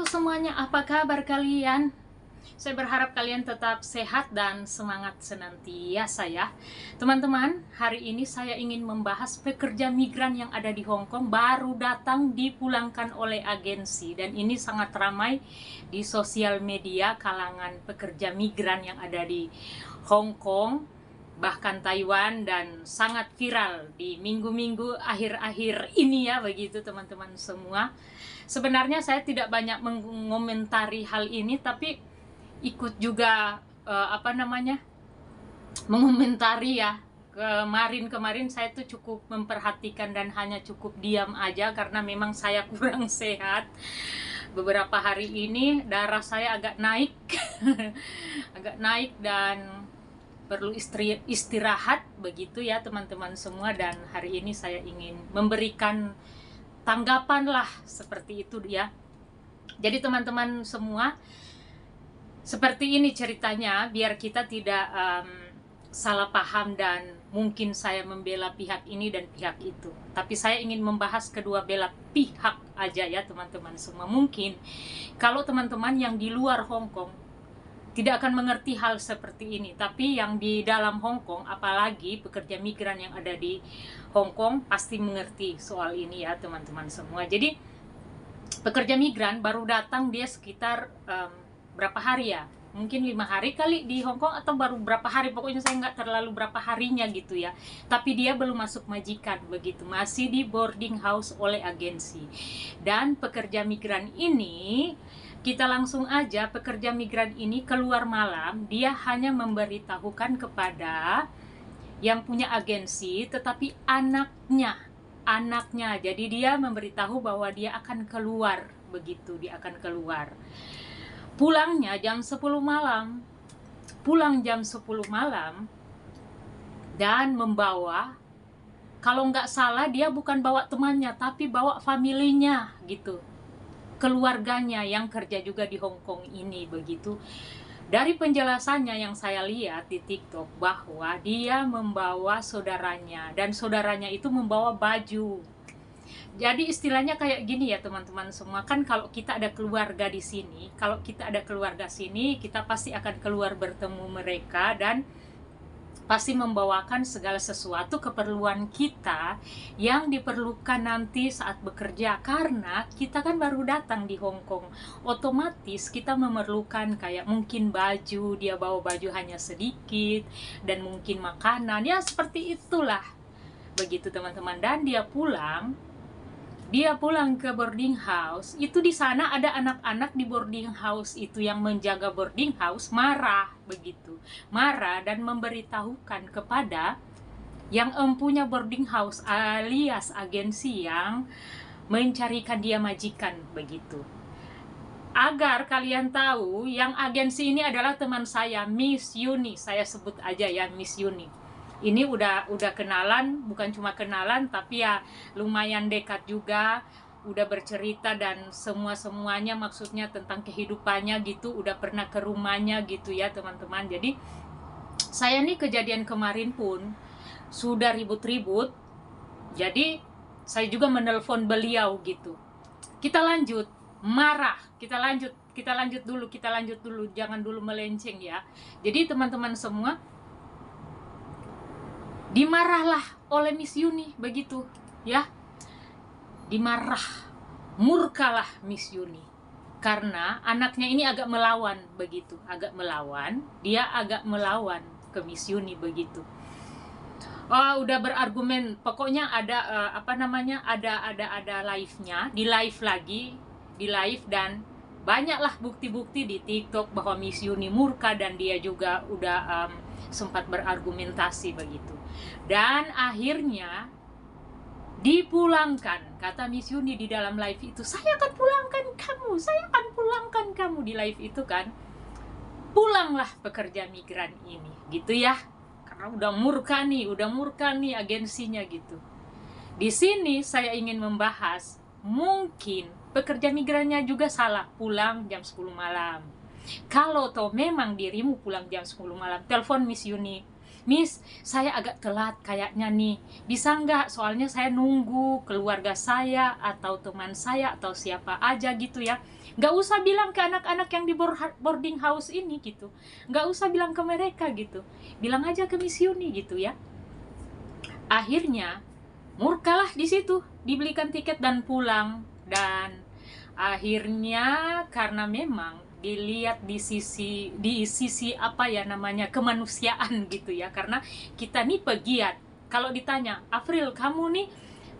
semuanya, apa kabar kalian? Saya berharap kalian tetap sehat dan semangat senantiasa ya. Teman-teman, hari ini saya ingin membahas pekerja migran yang ada di Hong Kong baru datang dipulangkan oleh agensi. Dan ini sangat ramai di sosial media kalangan pekerja migran yang ada di Hong Kong, bahkan Taiwan, dan sangat viral di minggu-minggu akhir-akhir ini ya, begitu teman-teman semua. Sebenarnya saya tidak banyak mengomentari hal ini, tapi ikut juga mengomentari ya. Kemarin saya tuh cukup memperhatikan dan hanya cukup diam aja karena memang saya kurang sehat. Beberapa hari ini darah saya agak naik agak naik dan perlu istirahat begitu ya teman-teman semua. Dan hari ini saya ingin memberikan tanggapan lah seperti itu ya. Jadi teman-teman semua, seperti ini ceritanya biar kita tidak salah paham dan mungkin saya membela pihak ini dan pihak itu. Tapi saya ingin membahas kedua belah pihak aja ya teman-teman semua. Mungkin kalau teman-teman yang di luar Hong Kong tidak akan mengerti hal seperti ini, tapi yang di dalam Hong Kong, apalagi pekerja migran yang ada di Hong Kong, pasti mengerti soal ini ya teman-teman semua. Jadi pekerja migran baru datang, dia sekitar berapa hari ya, mungkin 5 hari kali di Hong Kong, atau baru berapa hari, pokoknya saya nggak terlalu berapa harinya gitu ya. Tapi dia belum masuk majikan begitu, masih di boarding house oleh agensi. Dan pekerja migran ini, kita langsung aja, pekerja migran ini keluar malam, dia hanya memberitahukan kepada yang punya agensi, tetapi anaknya, jadi dia memberitahu bahwa dia akan keluar begitu, dia akan keluar. Pulangnya jam 10 malam, pulang jam 10 malam, dan membawa, kalau nggak salah dia bukan bawa temannya, tapi bawa familinya gitu, keluarganya yang kerja juga di Hong Kong ini begitu. Dari penjelasannya yang saya lihat di TikTok, bahwa dia membawa saudaranya, dan saudaranya itu membawa baju. Jadi istilahnya kayak gini ya teman-teman semua, kan kalau kita ada keluarga di sini, kita pasti akan keluar bertemu mereka dan pasti membawakan segala sesuatu keperluan kita yang diperlukan nanti saat bekerja. Karena kita kan baru datang di Hong Kong, otomatis kita memerlukan kayak mungkin baju, dia bawa baju hanya sedikit, dan mungkin makanan, ya seperti itulah begitu teman-teman. Dan dia pulang ke boarding house, itu di sana ada anak-anak di boarding house itu, yang menjaga boarding house marah begitu, marah dan memberitahukan kepada yang empunya boarding house alias agensi yang mencarikan dia majikan begitu. Agar kalian tahu, yang agensi ini adalah teman saya, Miss Yuni, saya sebut aja ya Miss Yuni. Ini udah kenalan, bukan cuma kenalan, tapi ya lumayan dekat juga, udah bercerita dan semuanya maksudnya tentang kehidupannya gitu, udah pernah ke rumahnya gitu ya teman-teman. Jadi saya nih kejadian kemarin pun sudah ribut-ribut, jadi saya juga menelpon beliau gitu. Kita lanjut dulu, jangan dulu melenceng ya. Jadi teman-teman semua, dimarahlah oleh Miss Yuni begitu ya, murkalah Miss Yuni karena anaknya ini agak melawan begitu, dia agak melawan ke Miss Yuni begitu. Udah berargumen, pokoknya ada ada live-nya, di live dan banyaklah bukti-bukti di TikTok bahwa Miss Yuni murka, dan dia juga udah sempat berargumentasi begitu. Dan akhirnya dipulangkan, kata Miss Yuni di dalam live itu, saya akan pulangkan kamu di live itu kan. Pulanglah pekerja migran ini gitu ya, karena udah murka nih agensinya gitu. Di sini saya ingin membahas, mungkin pekerja migrannya juga salah pulang jam 10 malam. Kalau toh memang dirimu pulang jam 10 malam, telepon Miss Yuni, Miss, saya agak telat kayaknya nih, bisa nggak? Soalnya saya nunggu keluarga saya atau teman saya atau siapa aja gitu ya. Nggak usah bilang ke anak-anak yang di boarding house ini gitu, nggak usah bilang ke mereka gitu, bilang aja ke Miss Yuni gitu ya. Akhirnya murkalah di situ, dibelikan tiket dan pulang. Dan akhirnya karena memang dilihat di sisi apa ya namanya, kemanusiaan gitu ya, karena kita nih pegiat. Kalau ditanya, April kamu nih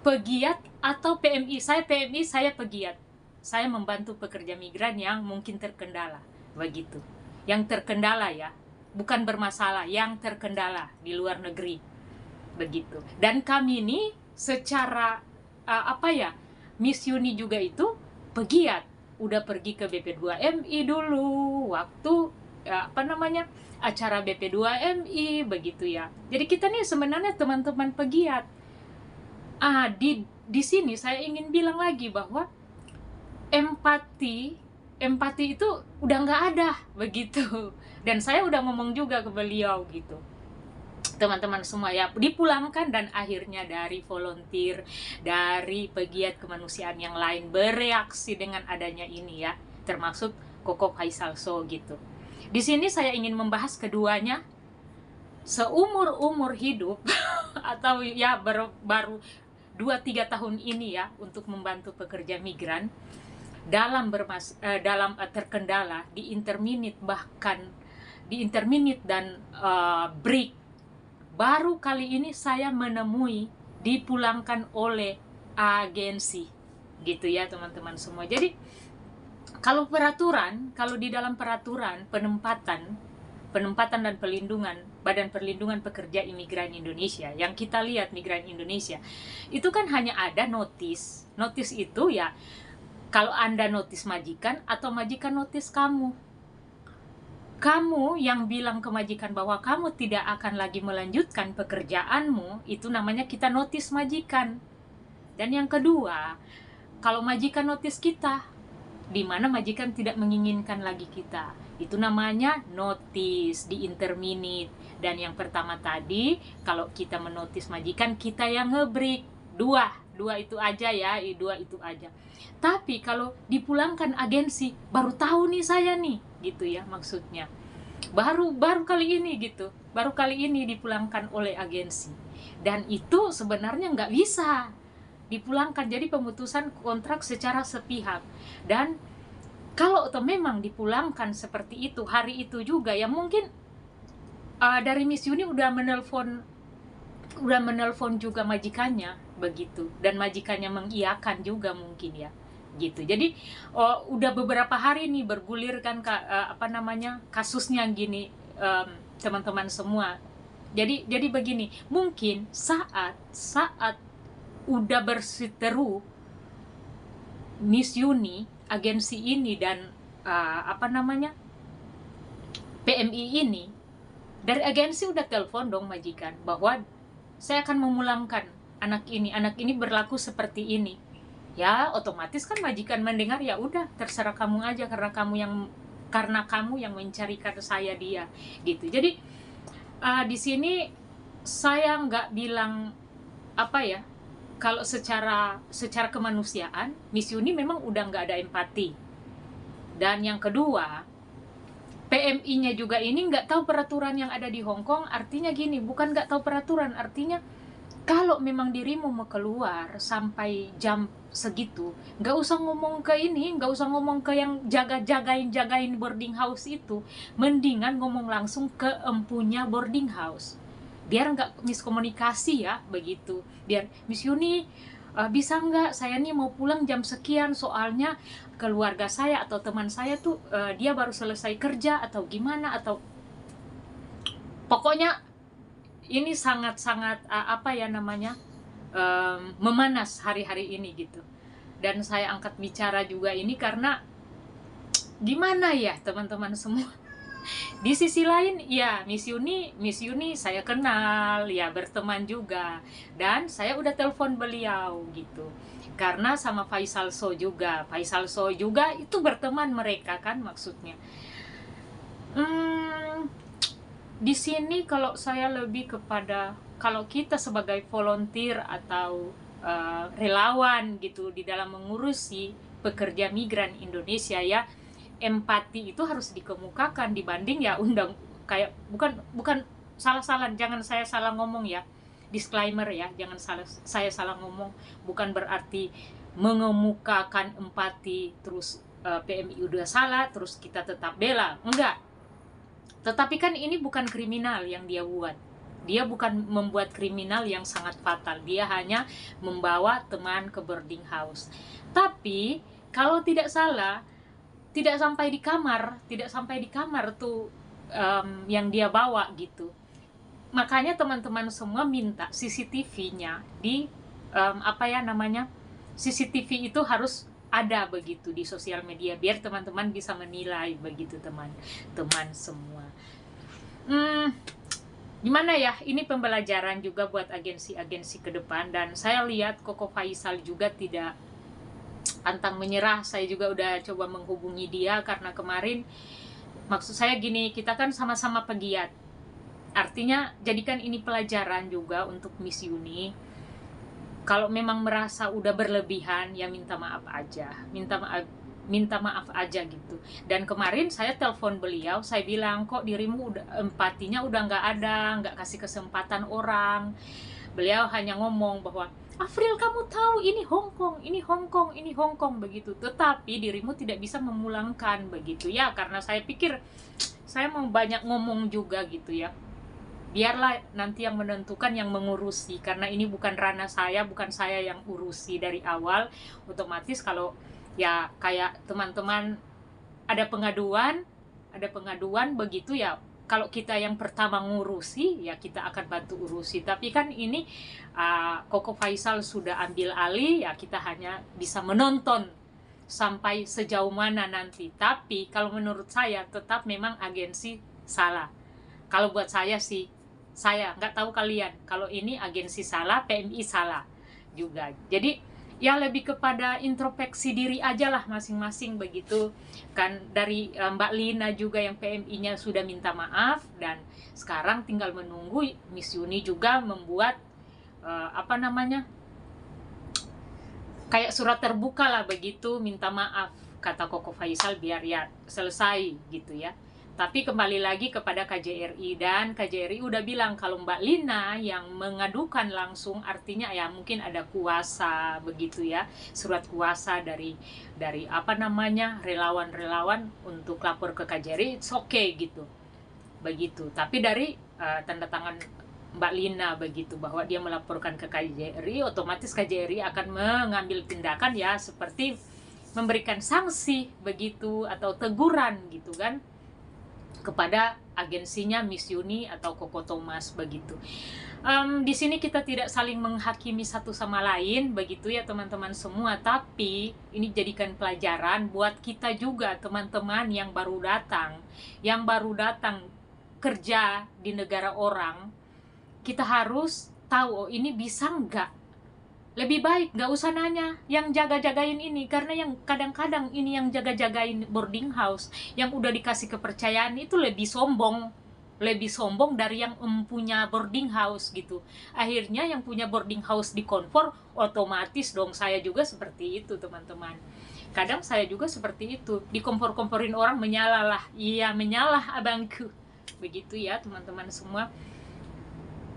pegiat atau PMI? Saya PMI, saya pegiat. Saya membantu pekerja migran yang mungkin terkendala, begitu. Yang terkendala ya, bukan bermasalah, yang terkendala di luar negeri, begitu. Dan kami ini secara apa ya, Miss Yuni juga itu pegiat, udah pergi ke BP2MI dulu waktu apa namanya, acara BP2MI begitu ya. Jadi kita nih sebenarnya teman-teman pegiat. Di sini saya ingin bilang lagi bahwa empati itu udah nggak ada begitu. Dan saya udah ngomong juga ke beliau gitu, teman-teman semua ya, dipulangkan. Dan akhirnya dari volunteer, dari pegiat kemanusiaan yang lain bereaksi dengan adanya ini ya, termasuk Koko Faisal So gitu. Di sini saya ingin membahas keduanya. Seumur hidup atau ya baru 2-3 tahun ini ya, untuk membantu pekerja migran dalam terkendala di interminit, bahkan di interminit dan break. Baru kali ini saya menemui dipulangkan oleh agensi gitu ya teman-teman semua. Jadi kalau di dalam peraturan penempatan dan pelindungan Badan Perlindungan Pekerja Imigran Indonesia, yang kita lihat migran Indonesia itu kan hanya ada notis itu ya, kalau Anda notis majikan atau majikan notis kamu yang bilang ke majikan bahwa kamu tidak akan lagi melanjutkan pekerjaanmu, itu namanya kita notis majikan. Dan yang kedua, kalau majikan notis kita di mana majikan tidak menginginkan lagi kita, itu namanya notis di interminit. Dan yang pertama tadi, kalau kita menotis majikan, kita yang ngebreak. Dua itu aja ya, dua itu aja. Tapi kalau dipulangkan agensi, baru tahu nih saya nih gitu ya, maksudnya baru kali ini gitu, baru kali ini dipulangkan oleh agensi. Dan itu sebenarnya nggak bisa dipulangkan, jadi pemutusan kontrak secara sepihak. Dan kalau memang dipulangkan seperti itu, hari itu juga ya mungkin dari Miss Yuni udah menelpon juga majikannya begitu, dan majikannya mengiyakan juga mungkin ya gitu. Jadi udah beberapa hari nih bergulir kan kasusnya gini, teman-teman semua. Jadi begini, mungkin saat udah berseteru Miss Yuni, agensi ini dan PMI ini, dari agensi udah telepon dong majikan bahwa saya akan memulangkan anak ini berlaku seperti ini. Ya otomatis kan majikan mendengar, ya udah terserah kamu aja, karena kamu yang mencarikan saya dia gitu. Jadi di sini saya nggak bilang apa ya, kalau secara kemanusiaan Miss Yuni memang udah nggak ada empati. Dan yang kedua, PMI-nya juga ini nggak tahu peraturan yang ada di Hong Kong. Artinya gini, bukan nggak tahu peraturan, artinya kalau memang dirimu mau keluar sampai jam segitu, nggak usah ngomong ke yang jagain boarding house itu. Mendingan ngomong langsung ke empunya boarding house, biar nggak miskomunikasi ya begitu. Biar Miss Yuni, bisa nggak saya nih mau pulang jam sekian, soalnya keluarga saya atau teman saya tuh dia baru selesai kerja atau gimana, atau pokoknya ini sangat-sangat memanas hari-hari ini gitu. Dan saya angkat bicara juga ini karena gimana ya teman-teman semua, di sisi lain ya Miss Yuni saya kenal ya, berteman juga, dan saya udah telepon beliau gitu, karena sama Faisal So juga itu berteman mereka kan, maksudnya di sini kalau saya lebih kepada, kalau kita sebagai volunteer atau relawan gitu di dalam mengurusi pekerja migran Indonesia ya, empati itu harus dikemukakan dibanding ya kayak bukan salah-salah, jangan saya salah ngomong ya, disclaimer ya, jangan saya salah ngomong, bukan berarti mengemukakan empati terus PMI udah salah terus kita tetap bela, enggak. Tetapi kan ini bukan kriminal yang dia buat, dia bukan membuat kriminal yang sangat fatal, dia hanya membawa teman ke boarding house. Tapi kalau tidak salah, tidak sampai di kamar tuh yang dia bawa gitu. Makanya teman-teman semua minta CCTV-nya di CCTV itu harus ada begitu di sosial media biar teman-teman bisa menilai begitu teman-teman semua. Gimana ya, ini pembelajaran juga buat agensi-agensi ke depan, dan saya lihat Koko Faisal juga tidak pantang menyerah. Saya juga udah coba menghubungi dia karena kemarin, maksud saya gini, kita kan sama-sama pegiat, artinya jadikan ini pelajaran juga untuk Miss Yuni. Kalau memang merasa udah berlebihan ya minta maaf aja gitu. Dan kemarin saya telepon beliau, saya bilang kok dirimu udah empatinya udah nggak kasih kesempatan orang. Beliau hanya ngomong bahwa Afril, kamu tahu ini Hong Kong begitu, tetapi dirimu tidak bisa memulangkan begitu ya, karena saya pikir saya mau banyak ngomong juga gitu ya, biarlah nanti yang menentukan yang mengurusi, karena ini bukan ranah saya, bukan saya yang urusi dari awal. Otomatis kalau ya kayak teman-teman ada pengaduan begitu ya, kalau kita yang pertama ngurusi ya kita akan bantu urusi. Tapi kan ini Koko Faisal sudah ambil alih ya, kita hanya bisa menonton sampai sejauh mana nanti. Tapi kalau menurut saya tetap memang agensi salah. Kalau buat saya sih, saya nggak tahu kalian, kalau ini agensi salah, PMI salah juga. Jadi ya lebih kepada introspeksi diri aja lah masing-masing begitu kan. Dari Mbak Lina juga yang PMI-nya sudah minta maaf, dan sekarang tinggal menunggu Miss Yuni juga membuat kayak surat terbuka lah begitu, minta maaf kata Koko Faisal biar ya selesai gitu ya. Tapi kembali lagi kepada KJRI, dan KJRI udah bilang kalau Mbak Lina yang mengadukan langsung, artinya ya mungkin ada kuasa begitu ya, surat kuasa dari relawan-relawan untuk lapor ke KJRI, it's okay gitu begitu. Tapi dari tanda tangan Mbak Lina begitu bahwa dia melaporkan ke KJRI, otomatis KJRI akan mengambil tindakan ya seperti memberikan sanksi begitu atau teguran gitu kan kepada agensinya Miss Yuni atau Koko Thomas begitu. Di sini kita tidak saling menghakimi satu sama lain begitu ya teman-teman semua, tapi ini jadikan pelajaran buat kita juga, teman-teman yang baru datang kerja di negara orang. Kita harus tahu, oh ini bisa nggak? Lebih baik nggak usah nanya yang jaga-jagain ini, karena yang kadang-kadang ini yang jaga-jagain boarding house yang udah dikasih kepercayaan itu lebih sombong dari yang punya boarding house gitu. Akhirnya yang punya boarding house dikompor, otomatis dong saya juga seperti itu teman-teman. Kadang saya juga seperti itu, dikompor-komporin orang, menyalah abangku begitu ya teman-teman semua.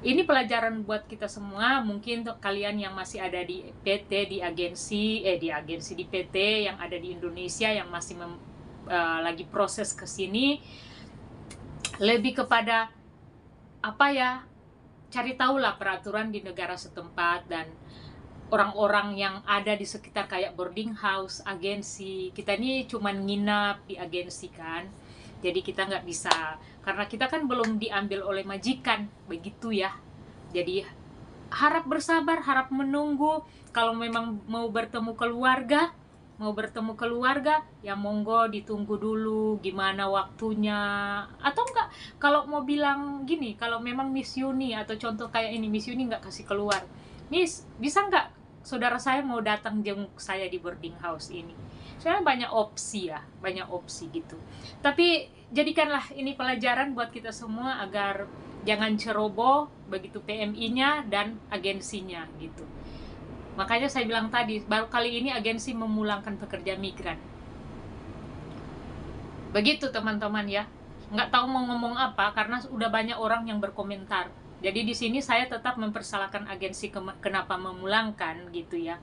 Ini pelajaran buat kita semua, mungkin untuk kalian yang masih ada di PT, di PT yang ada di Indonesia yang masih lagi proses ke sini, lebih kepada cari tahulah peraturan di negara setempat dan orang-orang yang ada di sekitar kayak boarding house, agensi. Kita ini cuman nginap di agensi kan, jadi kita nggak bisa, karena kita kan belum diambil oleh majikan begitu ya. Jadi harap bersabar, harap menunggu. Kalau memang mau bertemu keluarga ya monggo ditunggu dulu gimana waktunya. Atau enggak, kalau mau bilang gini, kalau memang Miss Yuni atau contoh kayak ini, Miss Yuni nggak kasih keluar, Miss bisa nggak saudara saya mau datang jenguk saya di boarding house ini? Soalnya banyak opsi gitu. Tapi jadikanlah ini pelajaran buat kita semua agar jangan ceroboh begitu PMI-nya dan agensinya gitu. Makanya saya bilang tadi, baru kali ini agensi memulangkan pekerja migran. Begitu teman-teman ya. Nggak tahu mau ngomong apa karena udah banyak orang yang berkomentar. Jadi di sini saya tetap mempersalahkan agensi kenapa memulangkan gitu ya.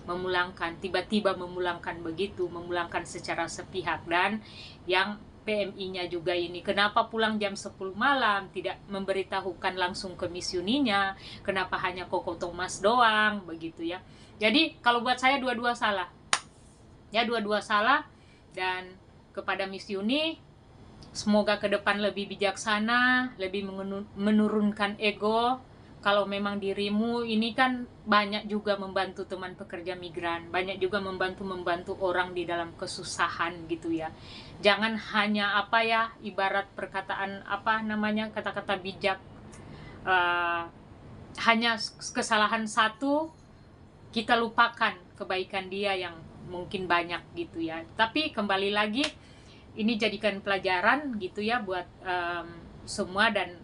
Memulangkan, tiba-tiba memulangkan begitu, memulangkan secara sepihak. Dan yang PMI-nya juga ini, kenapa pulang jam 10 malam, tidak memberitahukan langsung ke misiuninya, kenapa hanya Koko Thomas doang, begitu ya. Jadi kalau buat saya dua-dua salah. Ya, dua-dua salah. Dan kepada misiuni, semoga ke depan lebih bijaksana, lebih menurunkan ego. Kalau memang dirimu ini kan banyak juga membantu teman pekerja migran, banyak juga membantu orang di dalam kesusahan gitu ya. Jangan hanya apa ya, ibarat perkataan apa namanya, kata-kata bijak, hanya kesalahan satu kita lupakan kebaikan dia yang mungkin banyak gitu ya. Tapi kembali lagi, ini jadikan pelajaran gitu ya buat semua, dan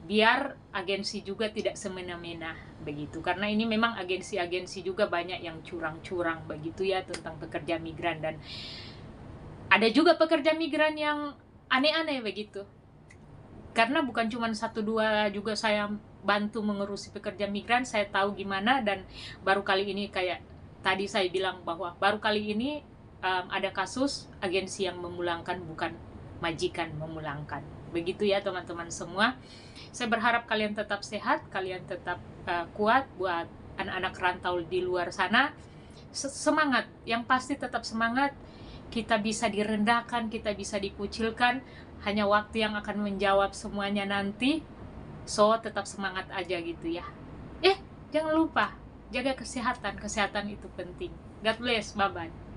biar agensi juga tidak semena-mena begitu, karena ini memang agensi-agensi juga banyak yang curang-curang begitu ya tentang pekerja migran. Dan ada juga pekerja migran yang aneh-aneh begitu, karena bukan cuma satu dua juga saya bantu mengurusi pekerja migran, saya tahu gimana. Dan baru kali ini, kayak tadi saya bilang bahwa baru kali ini ada kasus agensi yang memulangkan, bukan majikan memulangkan. Begitu ya teman-teman semua. Saya berharap kalian tetap sehat, kalian tetap kuat buat anak-anak rantau di luar sana. Semangat, yang pasti tetap semangat. Kita bisa direndahkan, kita bisa dikucilkan, hanya waktu yang akan menjawab semuanya nanti. So, tetap semangat aja gitu ya. Jangan lupa jaga kesehatan, kesehatan itu penting. God bless, bye-bye.